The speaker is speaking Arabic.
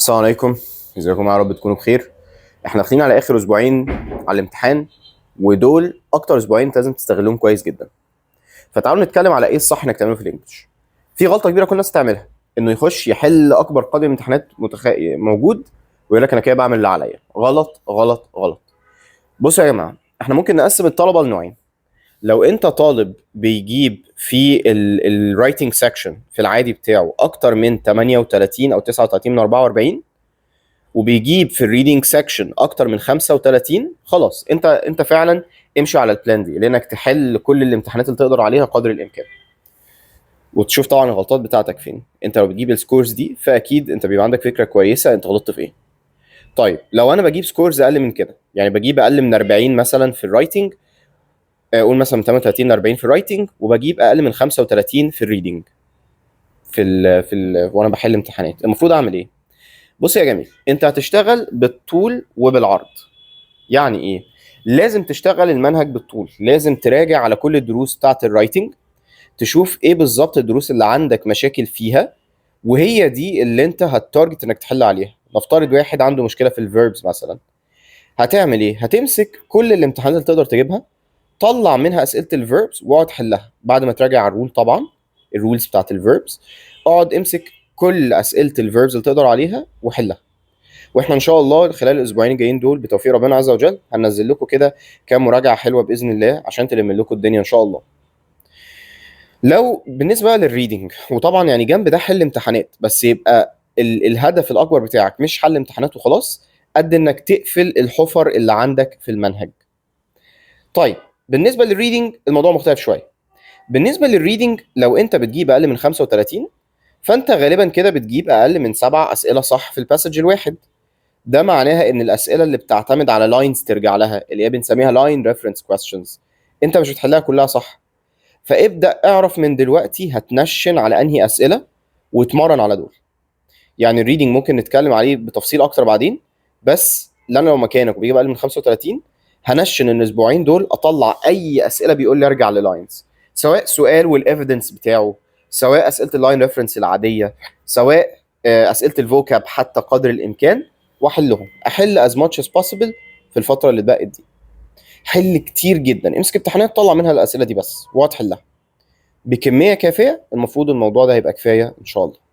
السلام عليكم. ازيكم؟ يا رب تكونوا بخير. احنا داخلين على اخر اسبوعين على الامتحان، ودول اكتر اسبوعين انت لازم تستغلهم كويس جدا. فتعالوا نتكلم على ايه الصح انك تعمله في الانجليش. في غلطه كبيره كل الناس تعملها، انه يخش يحل اكبر قدر من الامتحانات موجود، ويقول لك انا كده بعمل اللي عليا. غلط غلط غلط. بصوا يا جماعه، احنا ممكن نقسم الطلبه لنوعين. لو انت طالب بيجيب في الرايتنج سيكشن في العادي بتاعه اكتر من 38 او 39 من 44، وبيجيب في الريدنج سيكشن اكتر من 35، خلاص انت فعلا امشي على البلان دي، لانك تحل كل الامتحانات اللي تقدر عليها قدر الامكان، وتشوف طبعا الغلطات بتاعتك فين. انت لو بتجيب السكورز دي فاكيد انت بيبقى عندك فكره كويسه انت غلطت في ايه. طيب لو انا بجيب سكورز اقل من كده، يعني بجيب اقل من 40 مثلا في الرايتنج، اقول مثلا من 38 ل 40 في الرايتنج، وبجيب اقل من 35 في الريدنج، وانا بحل امتحانات، المفروض اعمل ايه؟ بص يا جميل، انت هتشتغل بالطول وبالعرض. يعني ايه؟ لازم تشتغل المنهج بالطول، لازم تراجع على كل الدروس بتاعت الرايتنج، تشوف ايه بالظبط الدروس اللي عندك مشاكل فيها، وهي دي اللي انت هتارجت انك تحل عليها. نفترض واحد عنده مشكله في الفيربس مثلا، هتعمل ايه؟ هتمسك كل الامتحانات اللي تقدر تجيبها، طلع منها اسئله الفيربس واقعد حلها بعد ما تراجع على الرول. طبعا الرولز بتاعت الفيربس، اقعد امسك كل اسئله الفيربس اللي تقدر عليها وحلها. واحنا ان شاء الله خلال الاسبوعين الجايين دول بتوفيق ربنا عز وجل هننزل لكم كده كام مراجعه حلوه باذن الله عشان تلم لكم الدنيا ان شاء الله. لو بالنسبه للريدنج، وطبعا يعني جنب ده حل امتحانات، بس يبقى الهدف الاكبر بتاعك مش حل امتحانات وخلاص، قد انك تقفل الحفر اللي عندك في المنهج. طيب بالنسبه للريدنج الموضوع مختلف شويه. بالنسبه للريدنج لو انت بتجيب اقل من 35، فانت غالبا كده بتجيب اقل من 7 اسئله صح في الباسج الواحد. ده معناها ان الاسئله اللي بتعتمد على لاينز ترجع لها، اللي هي بنسميها لاين ريفرنس كويستشنز، انت مش بتحلها كلها صح. فابدا اعرف من دلوقتي هتنشن على انهي اسئله واتمرن على دول. يعني الريدنج ممكن نتكلم عليه بتفصيل اكتر بعدين، بس انا لو مكانك وبيجيب اقل من 35، هنشن الاسبوعين دول اطلع اي اسئله بيقول لي ارجع للاينز، سواء سؤال والايفيدنس بتاعه، سواء اسئله اللاين ريفرنس العاديه، سواء اسئله الفوكاب حتى قدر الامكان، واحلهم، احل as much as possible في الفتره اللي اتبقت دي. حل كتير جدا، امسك امتحانات طلع منها الاسئله دي بس واقعد حلها بكميه كافيه. المفروض الموضوع ده هيبقى كفايه ان شاء الله.